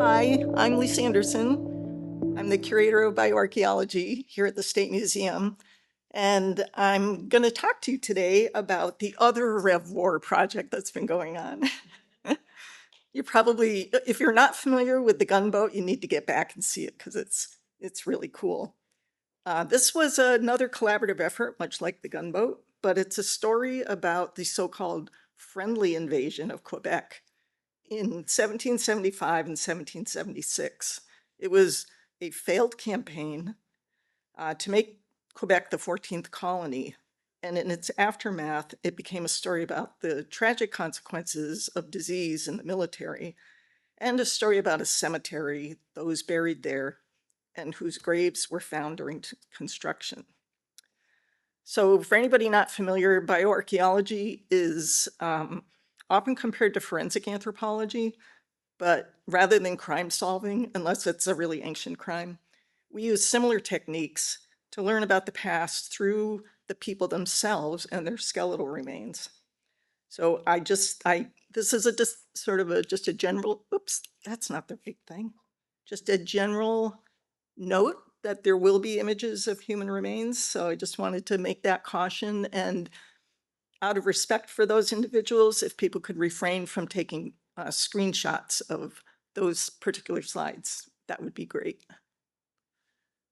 Hi, I'm Lisa Anderson. I'm the Curator of Bioarchaeology here at the State Museum, and I'm going to talk to you today about the other Rev War project that's been going on. If you're not familiar with the gunboat, you need to get back and see it because it's really cool. This was another collaborative effort, much like the gunboat, but it's a story about the so-called friendly invasion of Quebec in 1775 and 1776. It was a failed campaign to make Quebec the 14th colony. And in its aftermath, it became a story about the tragic consequences of disease in the military and a story about a cemetery, those buried there, and whose graves were found during construction. So for anybody not familiar, bioarchaeology is often compared to forensic anthropology, but rather than crime solving, unless it's a really ancient crime, we use similar techniques to learn about the past through the people themselves and their skeletal remains. So this is just a general, oops, that's not the right thing. Just a general note that there will be images of human remains. So I just wanted to make that caution, and out of respect for those individuals, if people could refrain from taking screenshots of those particular slides, that would be great.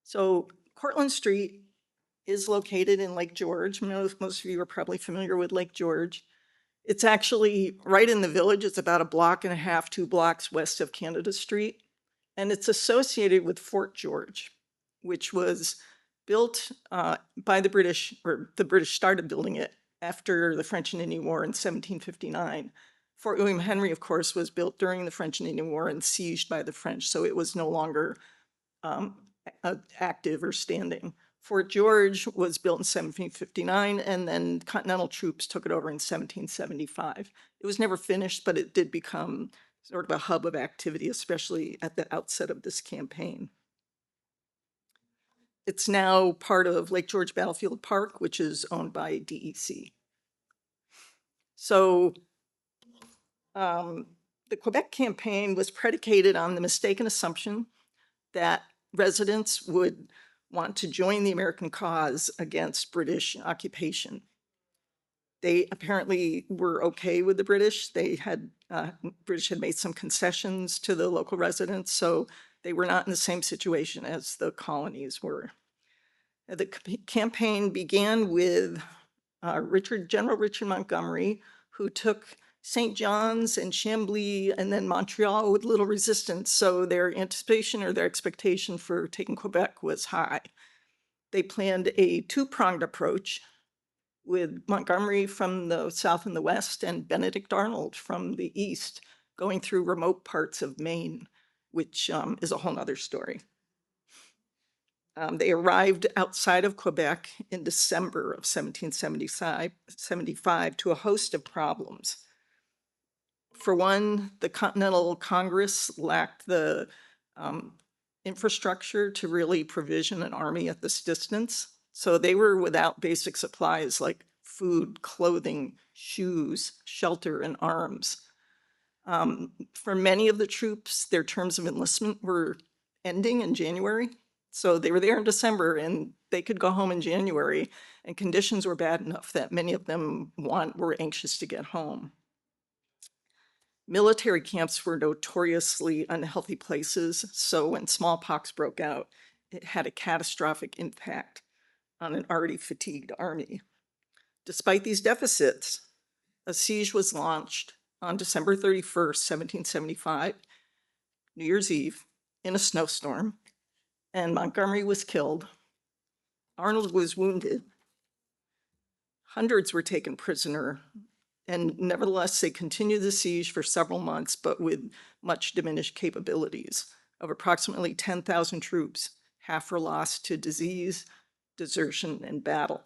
So Courtland Street is located in Lake George. Most of you are probably familiar with Lake George. It's actually right in the village. It's about a block and a half, 2 blocks west of Canada Street. And it's associated with Fort George, which was built by the British, or the British started building it after the French and Indian War in 1759. Fort William Henry, of course, was built during the French and Indian War and sieged by the French, so it was no longer active or standing. Fort George was built in 1759, and then Continental troops took it over in 1775. It was never finished, but it did become sort of a hub of activity, especially at the outset of this campaign. It's now part of Lake George Battlefield Park, which is owned by DEC. So the Quebec campaign was predicated on the mistaken assumption that residents would want to join the American cause against British occupation. They apparently were okay with the British. British had made some concessions to the local residents, so they were not in the same situation as the colonies were. The campaign began with General Richard Montgomery, who took St. John's and Chambly and then Montreal with little resistance, so their anticipation or their expectation for taking Quebec was high. They planned a two-pronged approach with Montgomery from the south and the west and Benedict Arnold from the east, going through remote parts of Maine, which is a whole other story. They arrived outside of Quebec in December of 1775 to a host of problems. For one, the Continental Congress lacked the infrastructure to really provision an army at this distance. So they were without basic supplies like food, clothing, shoes, shelter, and arms. For many of the troops, their terms of enlistment were ending in January. So they were there in December and they could go home in January, and conditions were bad enough that many of them were anxious to get home. Military camps were notoriously unhealthy places, so when smallpox broke out, it had a catastrophic impact on an already fatigued army. Despite these deficits, a siege was launched on December 31st, 1775, New Year's Eve, in a snowstorm, and Montgomery was killed. Arnold was wounded. Hundreds were taken prisoner, and nevertheless, they continued the siege for several months, but with much diminished capabilities. Of approximately 10,000 troops, half were lost to disease, desertion, and battle.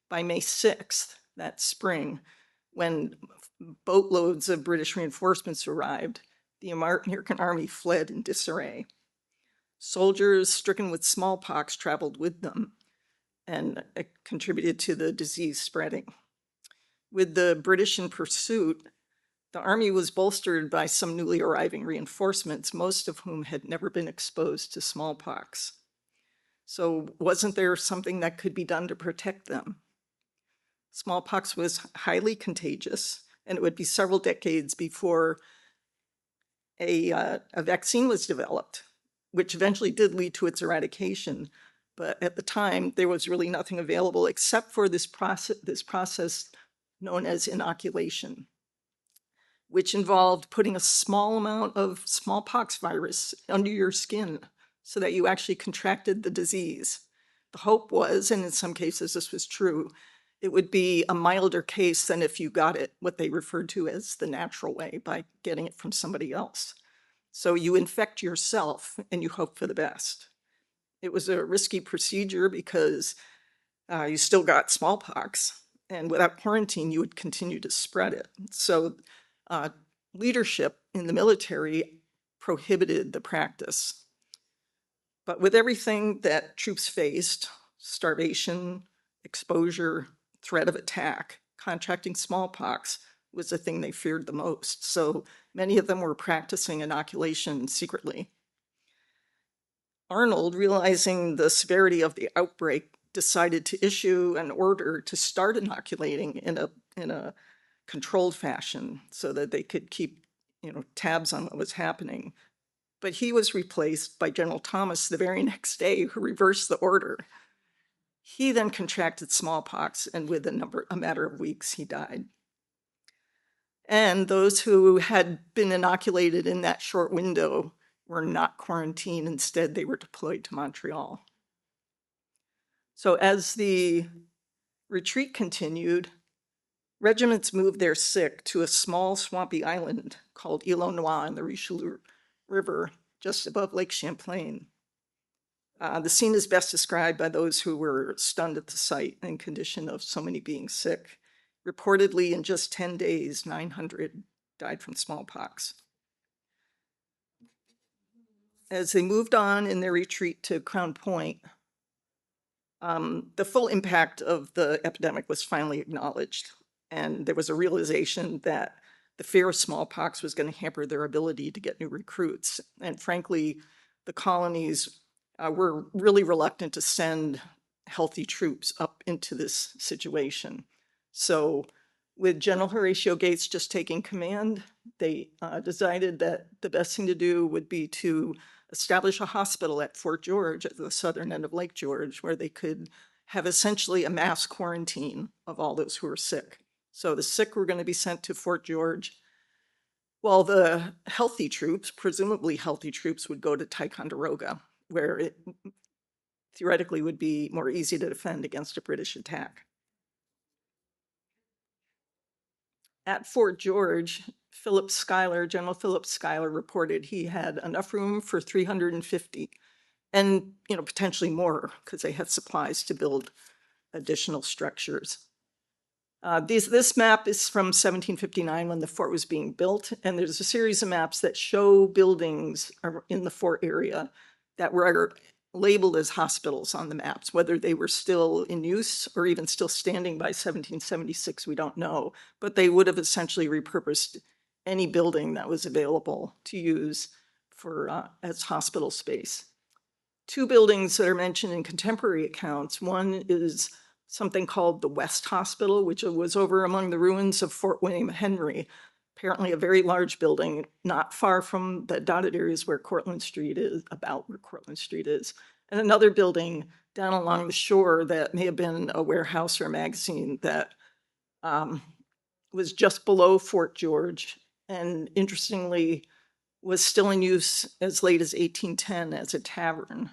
By May 6th, that spring, when boatloads of British reinforcements arrived, the American army fled in disarray. Soldiers stricken with smallpox traveled with them and contributed to the disease spreading. With the British in pursuit, The army was bolstered by some newly arriving reinforcements, most of whom had never been exposed to smallpox. So wasn't there something that could be done to protect them? Smallpox was highly contagious, and it would be several decades before a vaccine was developed, which eventually did lead to its eradication. But at the time, there was really nothing available except for this process known as inoculation, which involved putting a small amount of smallpox virus under your skin so that you actually contracted the disease. The hope was, and in some cases this was true, it would be a milder case than if you got it, what they referred to as the natural way, by getting it from somebody else. So you infect yourself and you hope for the best. It was a risky procedure because you still got smallpox, and without quarantine, you would continue to spread it. So leadership in the military prohibited the practice. But with everything that troops faced, starvation, exposure, threat of attack, contracting smallpox was the thing they feared the most. So many of them were practicing inoculation secretly. Arnold, realizing the severity of the outbreak, decided to issue an order to start inoculating in a controlled fashion so that they could keep, tabs on what was happening. But he was replaced by General Thomas the very next day, who reversed the order. He then contracted smallpox, and within a matter of weeks, he died. And those who had been inoculated in that short window were not quarantined. Instead, they were deployed to Montreal. So as the retreat continued, regiments moved their sick to a small swampy island called Île Noire in the Richelieu River, just above Lake Champlain. The scene is best described by those who were stunned at the sight and condition of so many being sick. Reportedly, in just 10 days, 900 died from smallpox. As they moved on in their retreat to Crown Point, the full impact of the epidemic was finally acknowledged, and there was a realization that the fear of smallpox was going to hamper their ability to get new recruits. And frankly, the colonies were really reluctant to send healthy troops up into this situation. So with General Horatio Gates just taking command, they decided that the best thing to do would be to establish a hospital at Fort George at the southern end of Lake George, where they could have essentially a mass quarantine of all those who were sick. So the sick were going to be sent to Fort George, while the healthy troops, presumably healthy troops, would go to Ticonderoga, where it theoretically would be more easy to defend against a British attack. At Fort George, General Philip Schuyler reported he had enough room for 350, and potentially more because they had supplies to build additional structures. This map is from 1759 when the fort was being built, and there's a series of maps that show buildings in the fort area that were labeled as hospitals on the maps. Whether they were still in use or even still standing by 1776, we don't know, but they would have essentially repurposed any building that was available to use for as hospital space. Two buildings that are mentioned in contemporary accounts. One is something called the West Hospital, which was over among the ruins of Fort William Henry, apparently a very large building, not far from the dotted areas where Courtland Street is, about where Courtland Street is. And another building down along the shore that may have been a warehouse or a magazine that was just below Fort George, and interestingly, was still in use as late as 1810 as a tavern.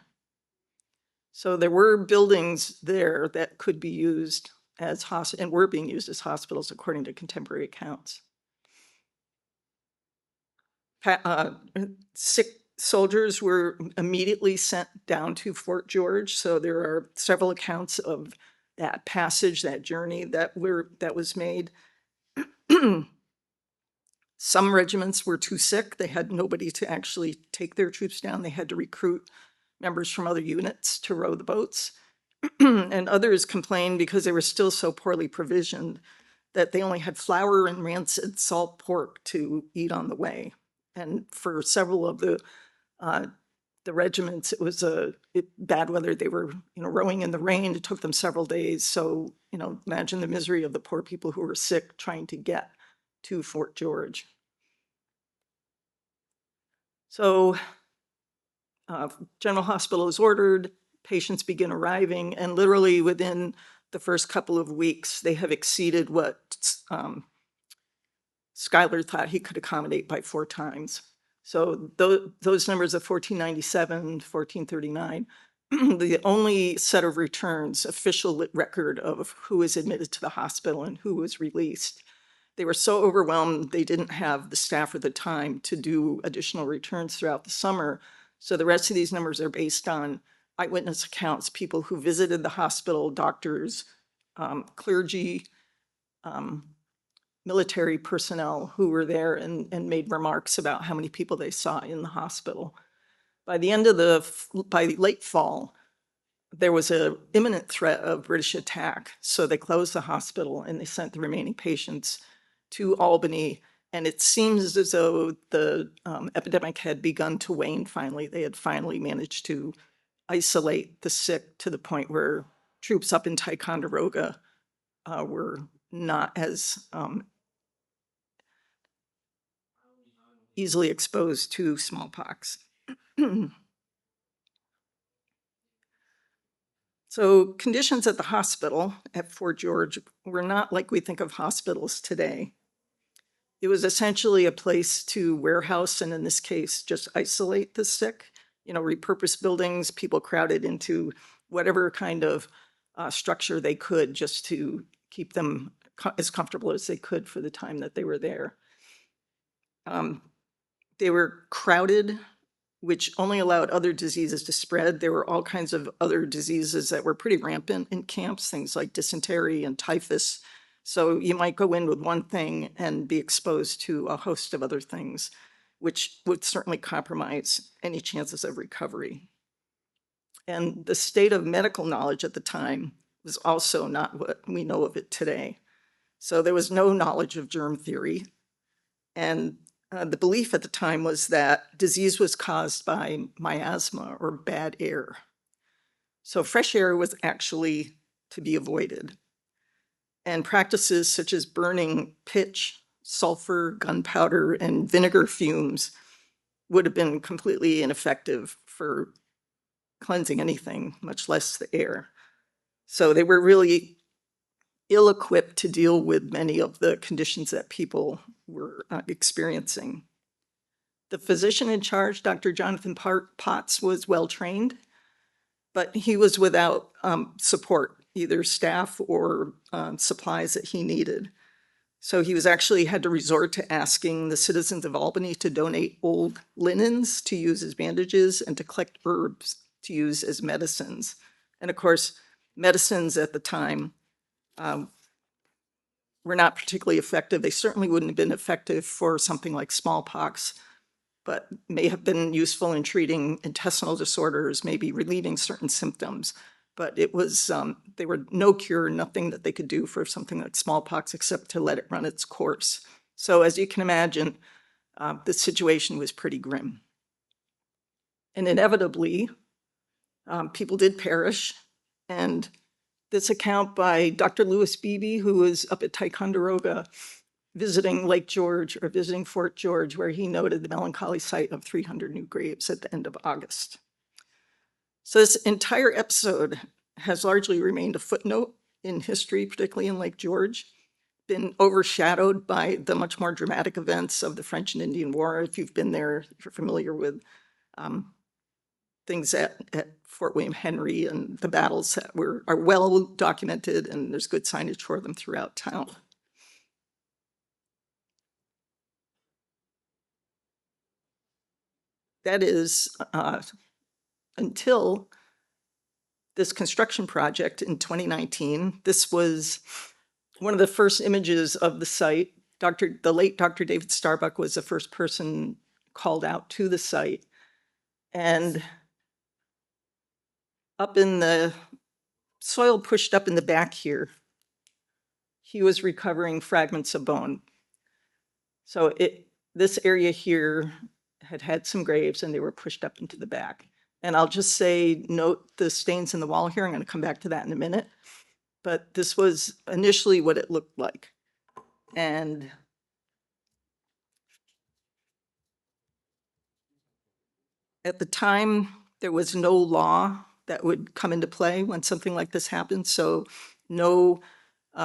So there were buildings there that could be used as and were being used as hospitals according to contemporary accounts. Sick soldiers were immediately sent down to Fort George. So there are several accounts of that passage, that journey that was made. Some regiments were too sick. They had nobody to actually take their troops down. They had to recruit members from other units to row the boats. And others complained because they were still so poorly provisioned that they only had flour and rancid salt pork to eat on the way. And for several of the regiments, it was bad weather. They were, rowing in the rain. It took them several days. So, imagine the misery of the poor people who were sick trying to get to Fort George. So, General Hospital is ordered, patients begin arriving, and literally within the first couple of weeks, they have exceeded what Schuyler thought he could accommodate by 4 times. So those numbers of 1497, 1439, the only set of returns, official record of who was admitted to the hospital and who was released. They were so overwhelmed, they didn't have the staff or the time to do additional returns throughout the summer. So the rest of these numbers are based on eyewitness accounts, people who visited the hospital, doctors, clergy, military personnel who were there and made remarks about how many people they saw in the hospital. By the end of by late fall, there was an imminent threat of British attack. So they closed the hospital and they sent the remaining patients to Albany. And it seems as though the epidemic had begun to wane finally. They had finally managed to isolate the sick to the point where troops up in Ticonderoga were not as easily exposed to smallpox. So conditions at the hospital at Fort George were not like we think of hospitals today. It was essentially a place to warehouse, and in this case, just isolate the sick, repurpose buildings, people crowded into whatever kind of structure they could just to keep them as comfortable as they could for the time that they were there. They were crowded, which only allowed other diseases to spread. There were all kinds of other diseases that were pretty rampant in camps, things like dysentery and typhus. So you might go in with one thing and be exposed to a host of other things, which would certainly compromise any chances of recovery. And the state of medical knowledge at the time was also not what we know of it today. So there was no knowledge of germ theory. And the belief at the time was that disease was caused by miasma or bad air. So fresh air was actually to be avoided. And practices such as burning pitch, sulfur, gunpowder, and vinegar fumes would have been completely ineffective for cleansing anything, much less the air. So they were really ill-equipped to deal with many of the conditions that people were experiencing. The physician in charge, Dr. Jonathan Potts, was well-trained, but he was without support, either staff or supplies that he needed. So he was actually had to resort to asking the citizens of Albany to donate old linens to use as bandages and to collect herbs to use as medicines. And of course, medicines at the time were not particularly effective. They certainly wouldn't have been effective for something like smallpox, but may have been useful in treating intestinal disorders, maybe relieving certain symptoms. But it was, there were no cure, nothing that they could do for something like smallpox except to let it run its course. So as you can imagine, the situation was pretty grim. And inevitably, people did perish. And this account by Dr. Lewis Beebe, who was up at Ticonderoga visiting Lake George or visiting Fort George, where he noted the melancholy sight of 300 new graves at the end of August. So this entire episode has largely remained a footnote in history, particularly in Lake George, been overshadowed by the much more dramatic events of the French and Indian War. If you've been there, if you're familiar with things at Fort William Henry and the battles that are well documented, and there's good signage for them throughout town. That is until this construction project in 2019. This was one of the first images of the site. The late Dr. David Starbuck was the first person called out to the site. And up in the soil pushed up in the back here, he was recovering fragments of bone. So this area here had had some graves and they were pushed up into the back. And I'll just say, note the stains in the wall here. I'm going to come back to that in a minute. But this was initially what it looked like. And at the time, there was no law that would come into play when something like this happened. So no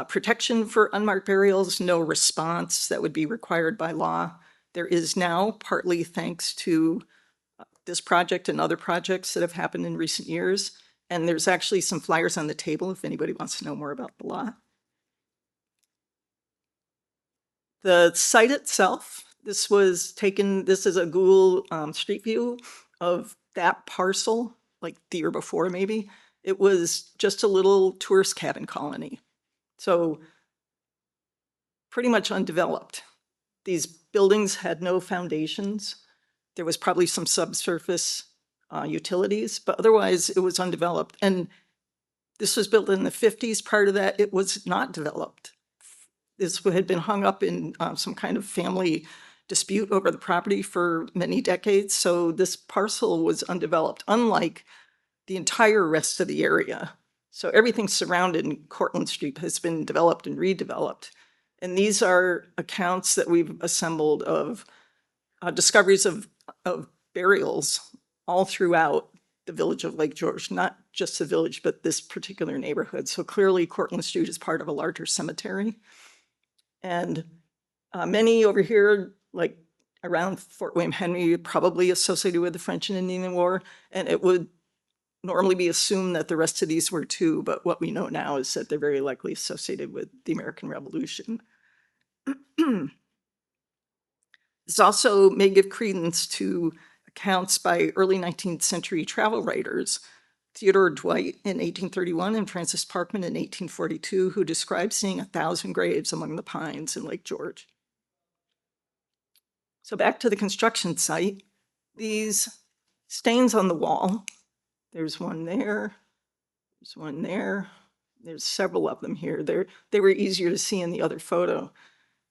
protection for unmarked burials, no response that would be required by law. There is now, partly thanks to this project and other projects that have happened in recent years. And there's actually some flyers on the table if anybody wants to know more about the law. The site itself, this was taken, this is a Google Street View of that parcel, like the year before maybe. It was just a little tourist cabin colony. So pretty much undeveloped. These buildings had no foundations. There was probably some subsurface utilities, but otherwise it was undeveloped. And this was built in the 50s. Prior to that, it was not developed. This had been hung up in some kind of family dispute over the property for many decades. So this parcel was undeveloped, unlike the entire rest of the area. So everything surrounding Courtland Street has been developed and redeveloped. And these are accounts that we've assembled of discoveries of burials all throughout the village of Lake George, not just the village, but this particular neighborhood. So clearly Courtland Street is part of a larger cemetery. And many over here, like around Fort William Henry, probably associated with the French and Indian War. And it would normally be assumed that the rest of these were too, but what we know now is that they're very likely associated with the American Revolution. This also may give credence to accounts by early 19th century travel writers, Theodore Dwight in 1831 and Francis Parkman in 1842, who described seeing 1,000 graves among the pines in Lake George. So back to the construction site, these stains on the wall, there's one there, there's one there, there's several of them here. They were easier to see in the other photo.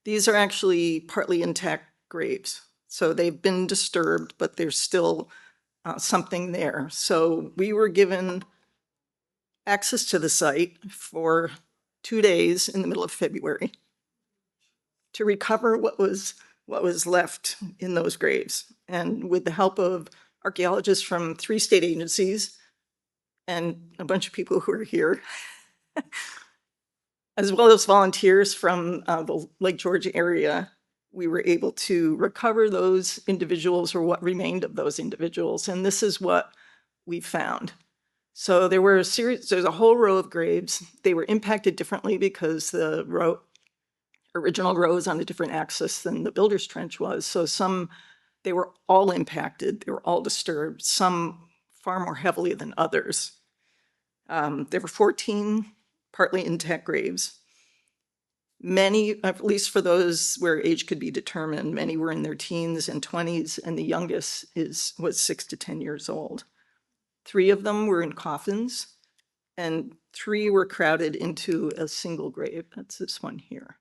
These are actually partly intact graves. So they've been disturbed, but there's still something there. So we were given access to the site for 2 days in the middle of February to recover what was left in those graves. And with the help of archaeologists from 3 state agencies and a bunch of people who are here, as well as volunteers from the Lake George area, we were able to recover those individuals, or what remained of those individuals. And this is what we found. So there were there's a whole row of graves. They were impacted differently because the original row is on a different axis than the builder's trench was. So they were all impacted. They were all disturbed, some far more heavily than others. There were 14 partly intact graves. Many, at least for those where age could be determined, many were in their teens and 20s, and the youngest was 6 to 10 years old. 3 of them were in coffins, and 3 were crowded into a single grave. That's this one here.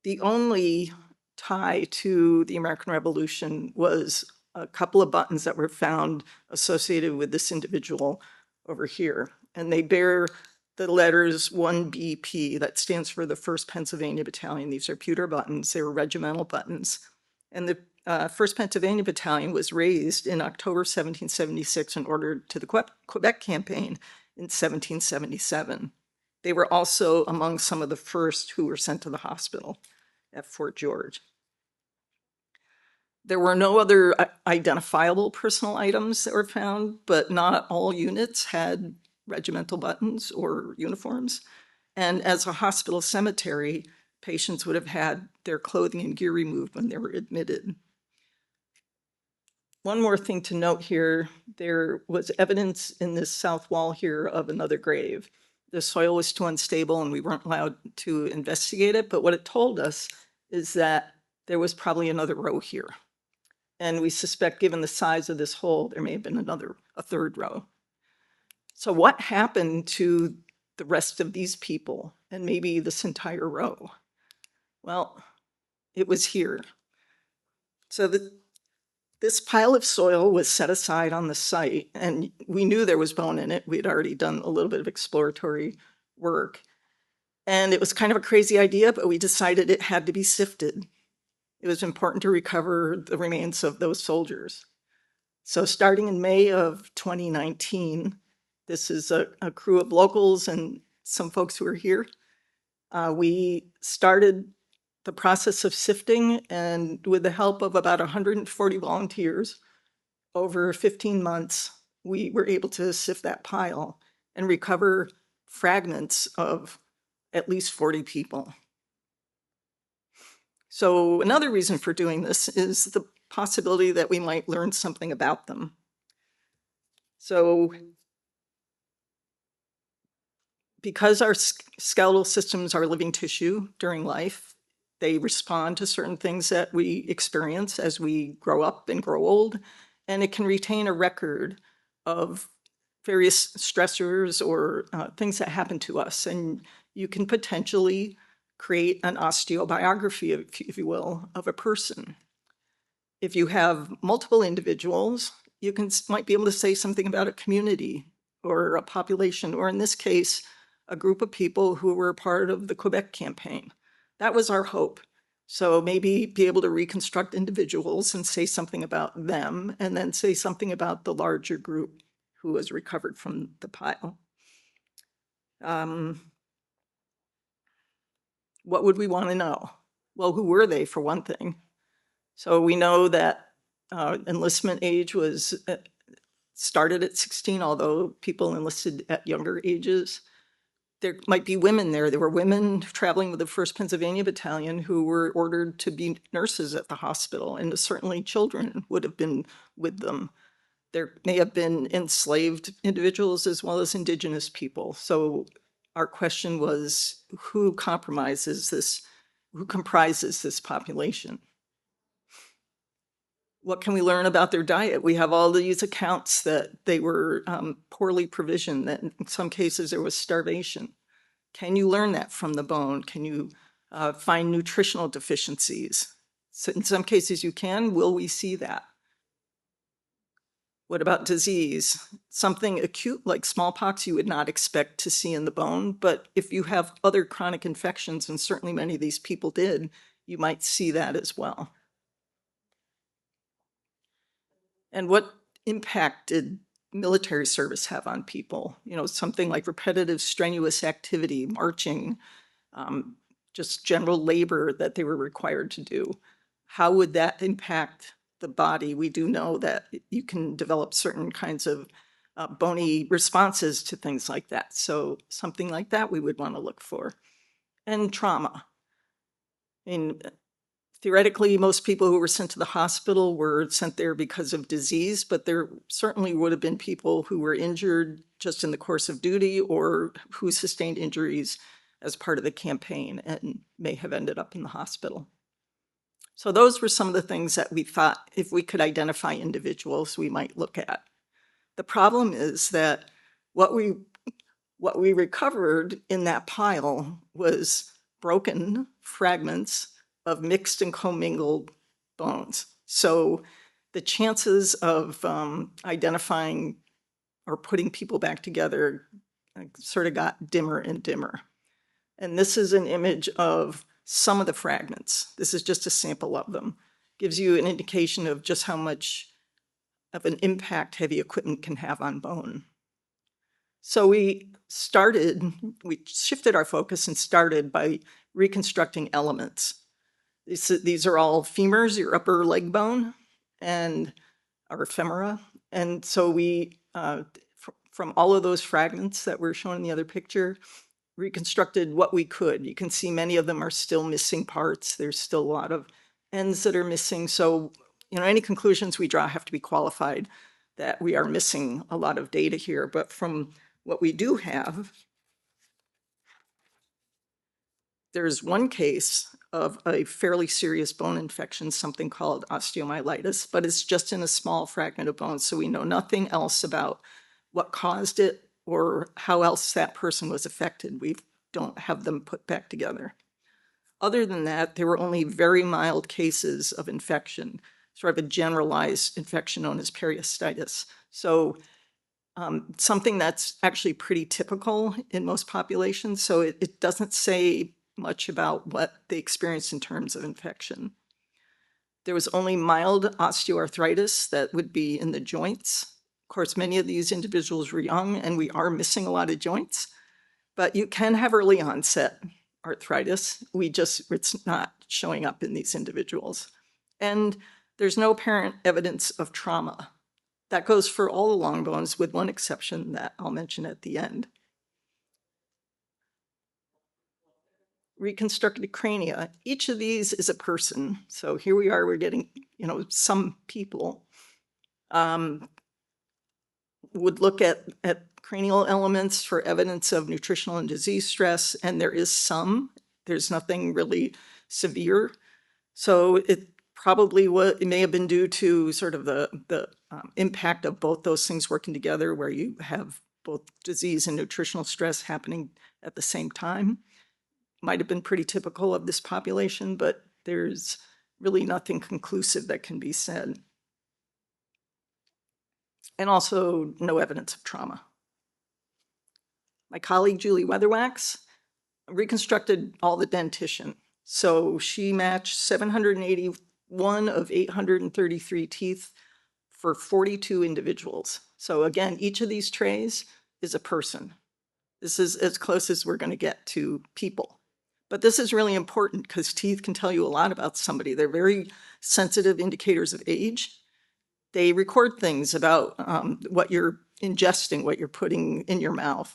The only tie to the American Revolution was a couple of buttons that were found associated with this individual over here, and they bear the letters 1BP, that stands for the 1st Pennsylvania Battalion. These are pewter buttons. They were regimental buttons. And the 1st Pennsylvania Battalion was raised in October 1776 and ordered to the Quebec Campaign in 1777. They were also among some of the first who were sent to the hospital at Fort George. There were no other identifiable personal items that were found, but not all units had regimental buttons or uniforms. And as a hospital cemetery, patients would have had their clothing and gear removed when they were admitted. One more thing to note here, there was evidence in this south wall here of another grave. The soil was too unstable and we weren't allowed to investigate it, but what it told us is that there was probably another row here. And we suspect, given the size of this hole, there may have been a 3rd row. So what happened to the rest of these people and maybe this entire row? Well, it was here. So this pile of soil was set aside on the site, and we knew there was bone in it. We had already done a little bit of exploratory work. And it was kind of a crazy idea, but we decided it had to be sifted. It was important to recover the remains of those soldiers. So starting in May of 2019, this is a crew of locals and some folks who are here. We started the process of sifting, and with the help of about 140 volunteers, over 15 months, we were able to sift that pile and recover fragments of at least 40 people. So another reason for doing this is the possibility that we might learn something about them. So because our skeletal systems are living tissue during life, they respond to certain things that we experience as we grow up and grow old, and it can retain a record of various stressors or things that happen to us. And you can potentially create an osteobiography, if you will, of a person. If you have multiple individuals, you might be able to say something about a community or a population, or in this case, a group of people who were part of the Quebec Campaign. That was our hope. So maybe be able to reconstruct individuals and say something about them, and then say something about the larger group who was recovered from the pile. What would we want to know? Well, who were they, for one thing? So we know that enlistment age was started at 16, although people enlisted at younger ages. There might be women there. There were women traveling with the 1st Pennsylvania Battalion who were ordered to be nurses at the hospital, and certainly children would have been with them. There may have been enslaved individuals as well as indigenous people. So our question was, who comprises this population? What can we learn about their diet? We have all these accounts that they were poorly provisioned, that in some cases there was starvation. Can you learn that from the bone? Can you find nutritional deficiencies? So in some cases you can. Will we see that? What about disease? Something acute like smallpox you would not expect to see in the bone, but if you have other chronic infections, and certainly many of these people did, you might see that as well. And what impact did military service have on people? You know, something like repetitive, strenuous activity, marching, just general labor that they were required to do. How would that impact the body? We do know that you can develop certain kinds of bony responses to things like that. So something like that we would want to look for. And trauma. I mean, theoretically, most people who were sent to the hospital were sent there because of disease, but there certainly would have been people who were injured just in the course of duty or who sustained injuries as part of the campaign and may have ended up in the hospital. So those were some of the things that we thought, if we could identify individuals, we might look at. The problem is that what we recovered in that pile was broken fragments of mixed and commingled bones. So the chances of identifying or putting people back together sort of got dimmer and dimmer. And this is an image of some of the fragments. This is just a sample of them. Gives you an indication of just how much of an impact heavy equipment can have on bone. So we shifted our focus and started by reconstructing elements. These are all femurs, your upper leg bone, and our femora. And so we, from all of those fragments that were shown in the other picture, reconstructed what we could. You can see many of them are still missing parts. There's still a lot of ends that are missing. So, you know, any conclusions we draw have to be qualified that we are missing a lot of data here. But from what we do have, there's one case of a fairly serious bone infection, something called osteomyelitis, but it's just in a small fragment of bone. So we know nothing else about what caused it or how else that person was affected. We don't have them put back together. Other than that, there were only very mild cases of infection, sort of a generalized infection known as periostitis. So something that's actually pretty typical in most populations. So it doesn't say much about what they experienced in terms of infection. There was only mild osteoarthritis that would be in the joints. Of course, many of these individuals were young, and we are missing a lot of joints, but you can have early onset arthritis. It's not showing up in these individuals. And there's no apparent evidence of trauma. That goes for all the long bones, with one exception that I'll mention at the end. Reconstructed crania. Each of these is a person. So here we are, we're getting, some people would look at cranial elements for evidence of nutritional and disease stress, and there is some. There's nothing really severe. So it may have been due to sort of the impact of both those things working together, where you have both disease and nutritional stress happening at the same time. Might have been pretty typical of this population, but there's really nothing conclusive that can be said. And also no evidence of trauma. My colleague, Julie Weatherwax, reconstructed all the dentition. So she matched 781 of 833 teeth for 42 individuals. So again, each of these trays is a person. This is as close as we're going to get to people. But this is really important because teeth can tell you a lot about somebody. They're very sensitive indicators of age. They record things about what you're ingesting, what you're putting in your mouth.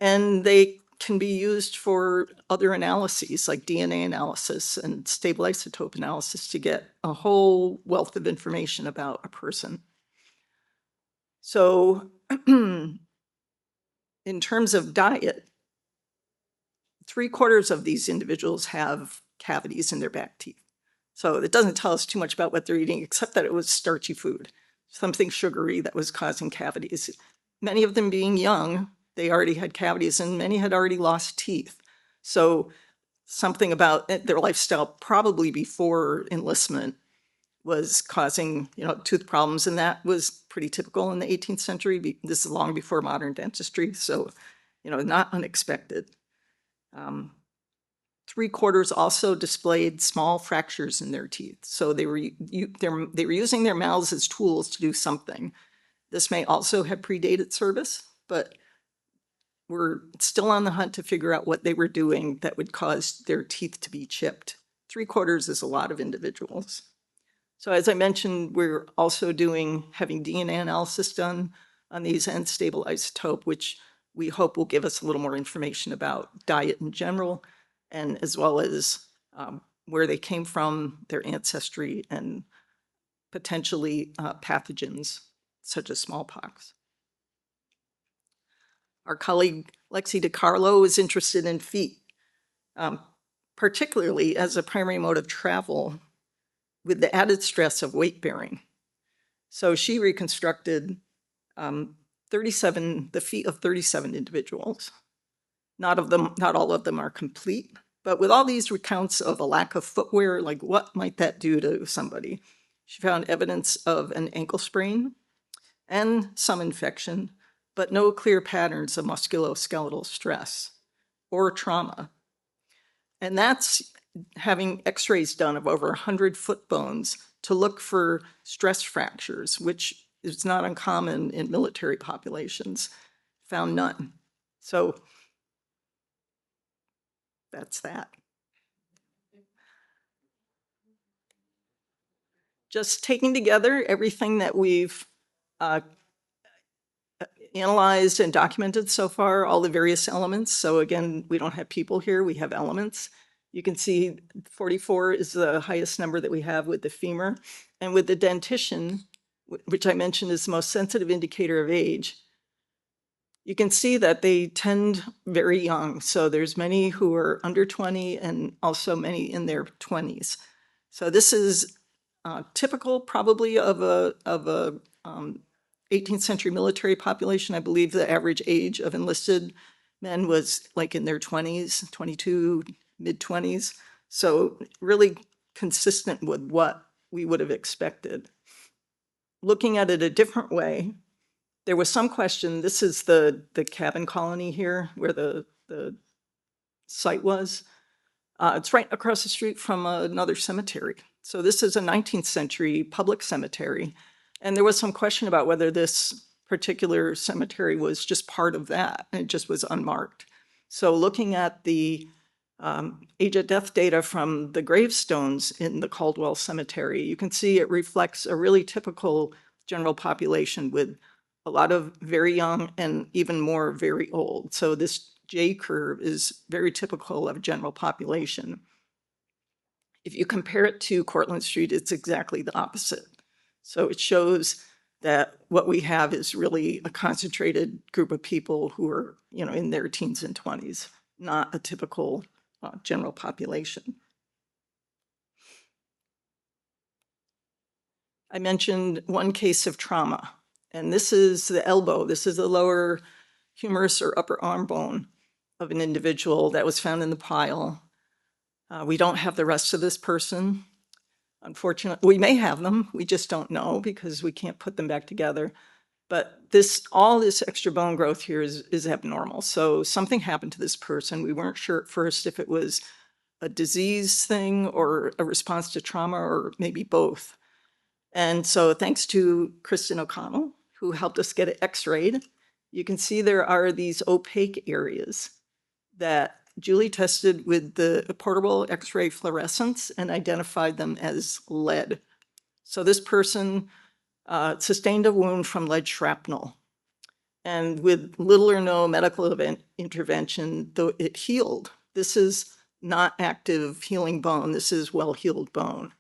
And they can be used for other analyses like DNA analysis and stable isotope analysis to get a whole wealth of information about a person. So in terms of diet, 3/4 of these individuals have cavities in their back teeth. So it doesn't tell us too much about what they're eating, except that it was starchy food, something sugary that was causing cavities. Many of them being young, they already had cavities, and many had already lost teeth. So something about their lifestyle, probably before enlistment, was causing, tooth problems, and that was pretty typical in the 18th century. This is long before modern dentistry, so, not unexpected. 3/4 also displayed small fractures in their teeth. So they were using their mouths as tools to do something. This may also have predated service, but we're still on the hunt to figure out what they were doing that would cause their teeth to be chipped. 3/4 is a lot of individuals. So as I mentioned, we're also having DNA analysis done on these and stable isotope, which we hope will give us a little more information about diet in general, and as well as where they came from, their ancestry, and potentially pathogens such as smallpox. Our colleague Lexi DiCarlo is interested in feet, particularly as a primary mode of travel with the added stress of weight bearing. So she reconstructed the feet of 37 individuals. Not all of them are complete, but with all these recounts of a lack of footwear, like what might that do to somebody? She found evidence of an ankle sprain and some infection, but no clear patterns of musculoskeletal stress or trauma. And that's having x-rays done of over 100 foot bones to look for stress fractures, which is not uncommon in military populations. Found none. So that's that. Just taking together everything that we've analyzed and documented so far, all the various elements. So again, we don't have people here, we have elements. You can see 44 is the highest number that we have with the femur. And with the dentition, which I mentioned is the most sensitive indicator of age, you can see that they tend very young. So there's many who are under 20 and also many in their 20s. So this is typical probably of a 18th century military population. I believe the average age of enlisted men was like in their 20s, 22, mid-20s. So really consistent with what we would have expected. Looking at it a different way, there was some question. This is the cabin colony here where the site was. It's right across the street from another cemetery. So this is a 19th century public cemetery. And there was some question about whether this particular cemetery was just part of that, and it just was unmarked. So looking at the age of death data from the gravestones in the Caldwell Cemetery, you can see it reflects a really typical general population with a lot of very young and even more very old. So this J curve is very typical of general population. If you compare it to Courtland Street, it's exactly the opposite. So it shows that what we have is really a concentrated group of people who are, in their teens and 20s, not a typical general population. I mentioned one case of trauma, and this is the elbow. This is the lower humerus or upper arm bone of an individual that was found in the pile. We don't have the rest of this person. Unfortunately, we may have them. We just don't know because we can't put them back together. But all this extra bone growth here is abnormal. So something happened to this person. We weren't sure at first if it was a disease thing or a response to trauma or maybe both. And so thanks to Kristen O'Connell, who helped us get it x-rayed, you can see there are these opaque areas that Julie tested with the portable X-ray fluorescence and identified them as lead. So this person sustained a wound from lead shrapnel. And with little or no medical intervention, though it healed. This is not active healing bone. This is well-healed bone.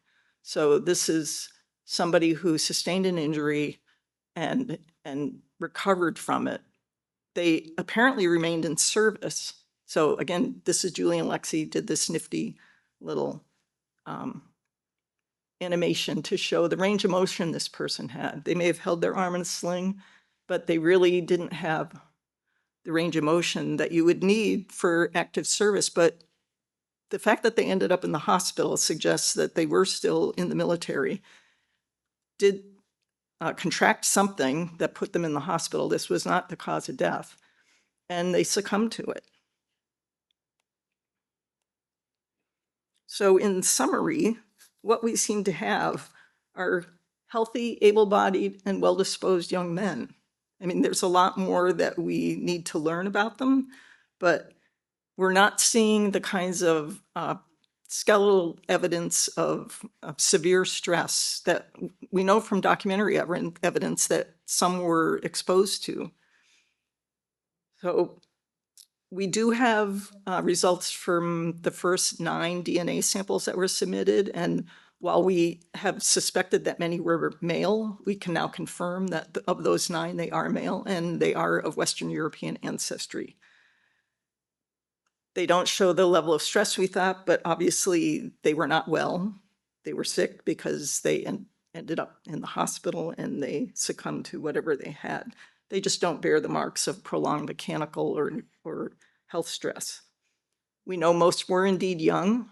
So this is somebody who sustained an injury and recovered from it. They apparently remained in service. So again, this is Julie and Lexi did this nifty little animation to show the range of motion this person had. They may have held their arm in a sling, but they really didn't have the range of motion that you would need for active service. But the fact that they ended up in the hospital suggests that they were still in the military, did contract something that put them in the hospital. This was not the cause of death, and they succumbed to it. So in summary, what we seem to have are healthy, able-bodied, and well-disposed young men. I mean, there's a lot more that we need to learn about them, but we're not seeing the kinds of skeletal evidence of severe stress that we know from documentary evidence that some were exposed to. So we do have results from the first 9 DNA samples that were submitted, and while we have suspected that many were male, we can now confirm that of those 9, they are male, and they are of Western European ancestry. They don't show the level of stress we thought, but obviously they were not well. They were sick because they ended up in the hospital and they succumbed to whatever they had. They just don't bear the marks of prolonged mechanical or health stress. We know most were indeed young,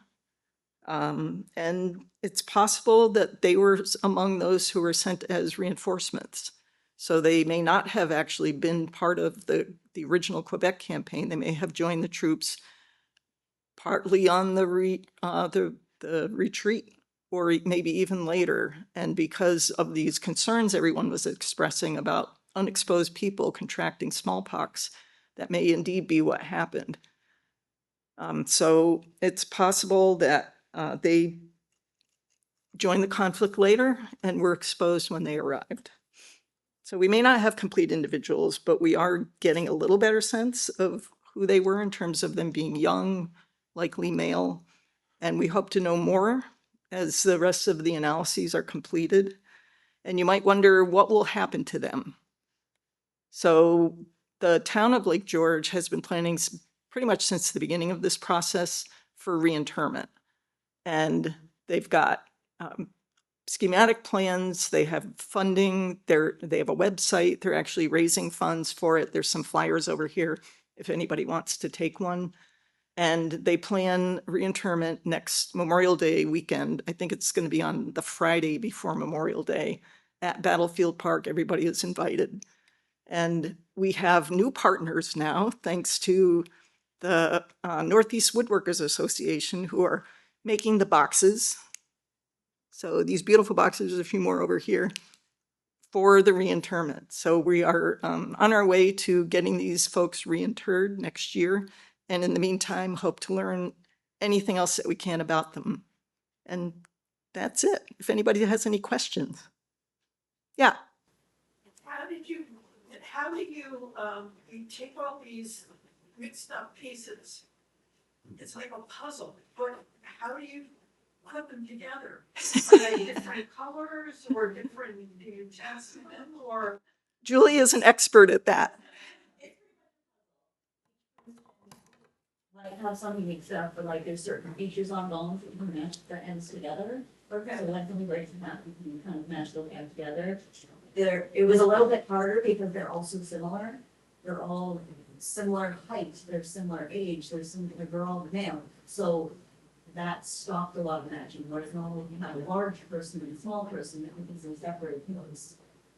and it's possible that they were among those who were sent as reinforcements. So they may not have actually been part of the original Quebec campaign. They may have joined the troops partly on the retreat, or maybe even later. And because of these concerns everyone was expressing about unexposed people contracting smallpox, that may indeed be what happened. So it's possible that they joined the conflict later and were exposed when they arrived. So we may not have complete individuals, but we are getting a little better sense of who they were in terms of them being young, likely male, and we hope to know more as the rest of the analyses are completed. And you might wonder what will happen to them. So the town of Lake George has been planning pretty much since the beginning of this process for reinterment. And they've got schematic plans, they have funding, they have a website, they're actually raising funds for it. There's some flyers over here if anybody wants to take one. And they plan reinterment next Memorial Day weekend. I think it's going to be on the Friday before Memorial Day at Battlefield Park. Everybody is invited. And we have new partners now, thanks to the Northeast Woodworkers Association, who are making the boxes. So these beautiful boxes, there's a few more over here, for the reinterment. So we are on our way to getting these folks reinterred next year. And in the meantime, hope to learn anything else that we can about them. And that's it. If anybody has any questions. Yeah. How do you you take all these mixed up pieces? It's like a puzzle, but how do you put them together? Are they different colors or different, do you test them or? Julie is an expert at that. Like how something makes up for like there's certain features on bones that can match the ends together. Okay. So when something breaks in half, you can kind of match those ends together. It was a little bit harder because they're all so similar. They're all similar height, they're similar age, they're all male. So that stopped a lot of matching. Whereas normally you have a large person and a small person, that things are separate. You know,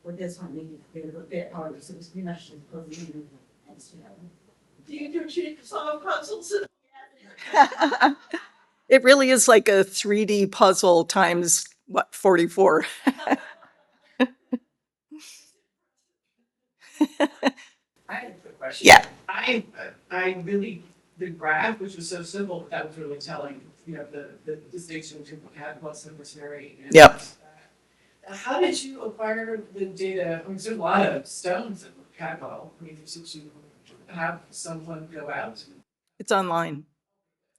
with this one, it was a bit harder. So it was pretty much just putting the ends together. Do you do jigsaw puzzles? It really is like a 3D puzzle times, what, 44. I have a quick question. Yeah. I really, the graph, which was so simple, that was really telling, you know, the distinction between cadmium and mercenary. Yep. How did you acquire the data? I mean, there's a lot of stones in Cadwell. I mean, did you have someone go out? It's online.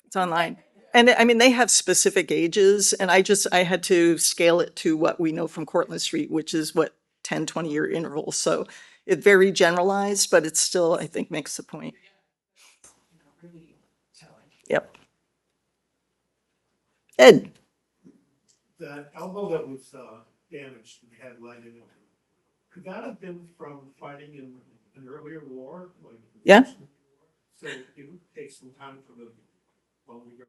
It's online. And I mean, they have specific ages, and I had to scale it to what we know from Courtland Street, which is what 10, 20-year intervals. So it's very generalized, but it still, I think, makes the point. Really telling. Yep. Ed. The elbow that was damaged and had lead in it, could that have been from fighting in an earlier war? Like Yeah. So it would take some time for the bone to grow.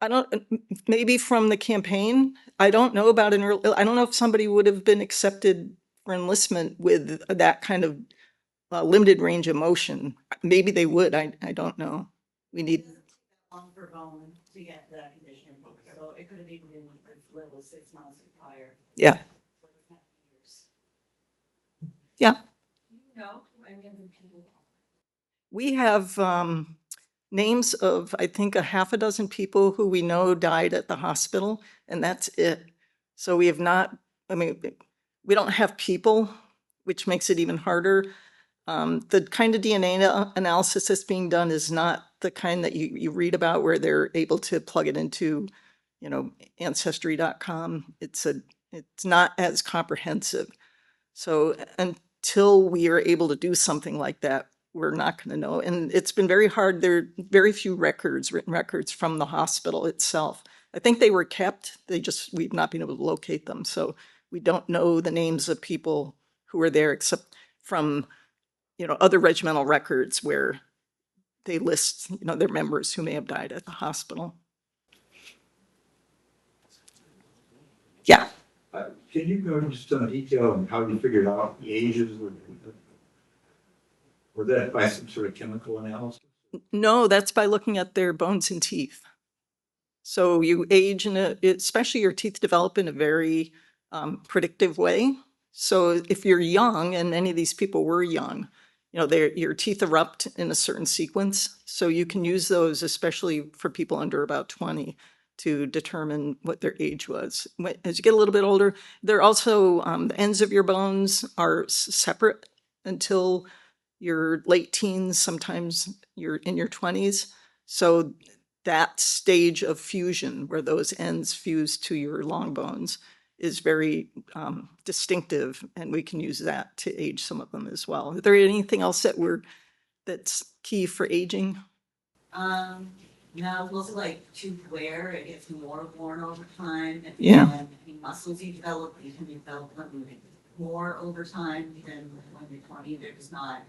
I don't, maybe from the campaign. I don't know about I don't know if somebody would have been accepted for enlistment with that kind of limited range of motion. Maybe they would. I don't know. We need. Long for bone to get that condition. So it could have even been as little as 6 months prior. Yeah. Yeah. No, I mean, people. We have names of, I think, a half a dozen people who we know died at the hospital, and that's it. So we have not, I mean, we don't have people, which makes it even harder. The kind of DNA analysis that's being done is not the kind that you read about where they're able to plug it into, you know, ancestry.com. It's not as comprehensive. So until we are able to do something like that, we're not going to know. And it's been very hard. There are very few written records from the hospital itself. I think they were kept. We've not been able to locate them. So we don't know the names of people who were there except from, you know, other regimental records where they list, you know, their members who may have died at the hospital. Yeah. Can you go into some detail on how you figured out the ages? Or that by some sort of chemical analysis? No, that's by looking at their bones and teeth. So you age especially your teeth develop in a very predictive way. So if you're young, and any of these people were young, you know, your teeth erupt in a certain sequence. So you can use those, especially for people under about 20, to determine what their age was. As you get a little bit older, they're also, the ends of your bones are separate until your late teens, sometimes you're in your 20s. So that stage of fusion where those ends fuse to your long bones is very distinctive, and we can use that to age some of them as well. Is there anything else that's key for aging? Now, it looks like to wear, it gets more worn over time. Yeah. And the muscles you develop, you can develop them more over time than when you're 20. They're just not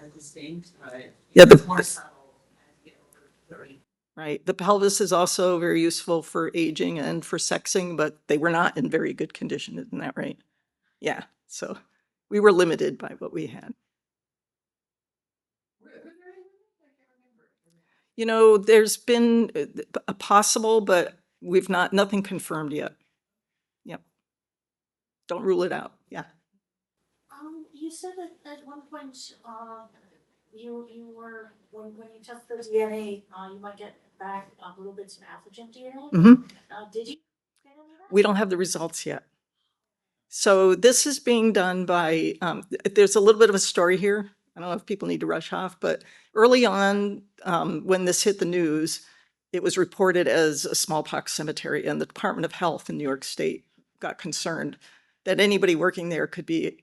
as distinct, but Yeah, it's more subtle as you get over 30. right. The pelvis is also very useful for aging and for sexing, but they were not in very good condition, isn't that right? Yeah, so we were limited by what we had. You know, there's been a possible, but we've nothing confirmed yet. Yep. Don't rule it out. Yeah. You said at one point, you were, when you test the DNA, you might get back little bits of pathogen DNA. Mhm. Did you get any of that? We don't have the results yet. So this is being done by, there's a little bit of a story here. I don't know if people need to rush off, but early on, when this hit the news, it was reported as a smallpox cemetery, and the Department of Health in New York State got concerned that anybody working there could be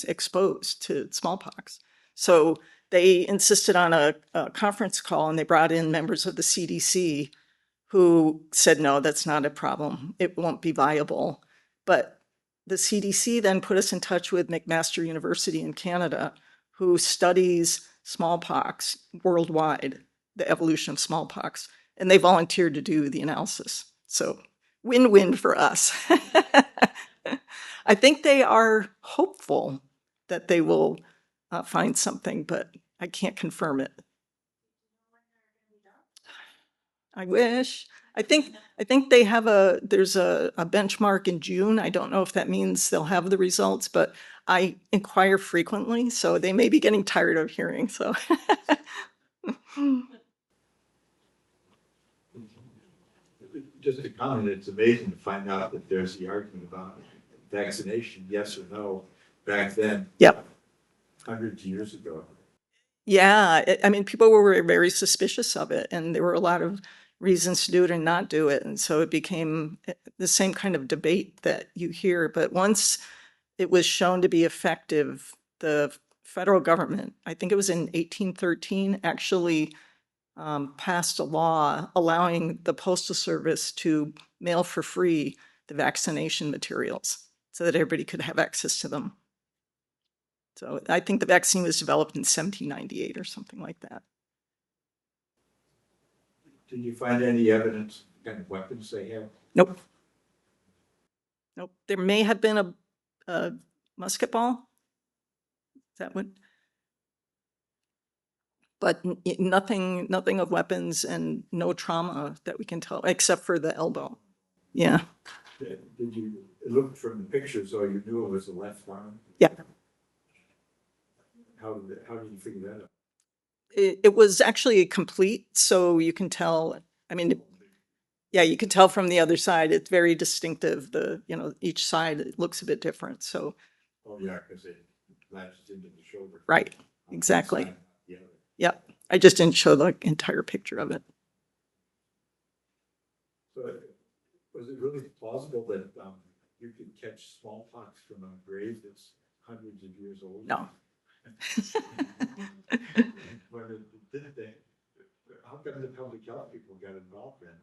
exposed to smallpox. So they insisted on a conference call, and they brought in members of the CDC who said, no, that's not a problem. It won't be viable. But the CDC then put us in touch with McMaster University in Canada, who studies smallpox worldwide, the evolution of smallpox, and they volunteered to do the analysis. So win-win for us. I think they are hopeful that they will find something, but I can't confirm it. I wish. I think they have there's a benchmark in June. I don't know if that means they'll have the results, but I inquire frequently, so they may be getting tired of hearing, so. Just a comment, it's amazing to find out that there's the argument about vaccination, yes or no, back then. Yep. Hundreds of years ago. Yeah, I mean, people were very suspicious of it, and there were a lot of reasons to do it and not do it. And so it became the same kind of debate that you hear. But once it was shown to be effective, the federal government, I think it was in 1813, actually passed a law allowing the Postal Service to mail for free the vaccination materials so that everybody could have access to them. So I think the vaccine was developed in 1798 or something like that. Did you find any evidence of the kind of weapons they have? Nope. Nope. There may have been a musket ball. Is that what? But nothing of weapons and no trauma that we can tell, except for the elbow. Yeah. Did you look from the pictures, or you knew it was the left arm? Yeah. How did you figure that out? It was actually complete, so you can tell. I mean, yeah, you can tell from the other side. It's very distinctive. Each side it looks a bit different. So. Oh yeah, because it latches into the shoulder. Right. Exactly. Side, the other. Yep. I just didn't show the entire picture of it. So, was it really plausible that you could catch smallpox from a grave that's hundreds of years old? No. Didn't they? How come the public health people got involved in it?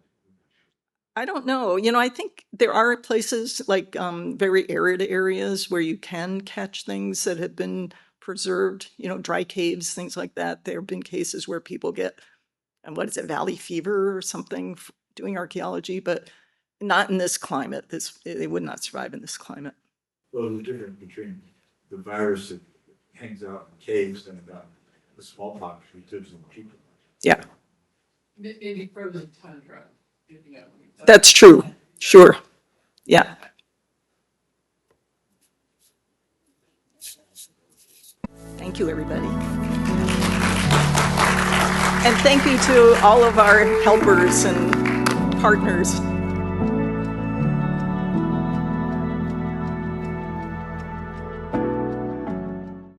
I don't know. I think there are places like very arid areas where you can catch things that have been preserved, dry caves, things like that. There have been cases where people get, valley fever or something doing archaeology, but not in this climate. They would not survive in this climate. Well, the difference between the virus that hangs out in caves and the smallpox which lives in people. Yeah. Maybe frozen tundra. That's true. Sure. Yeah. Thank you, everybody. And thank you to all of our helpers and partners.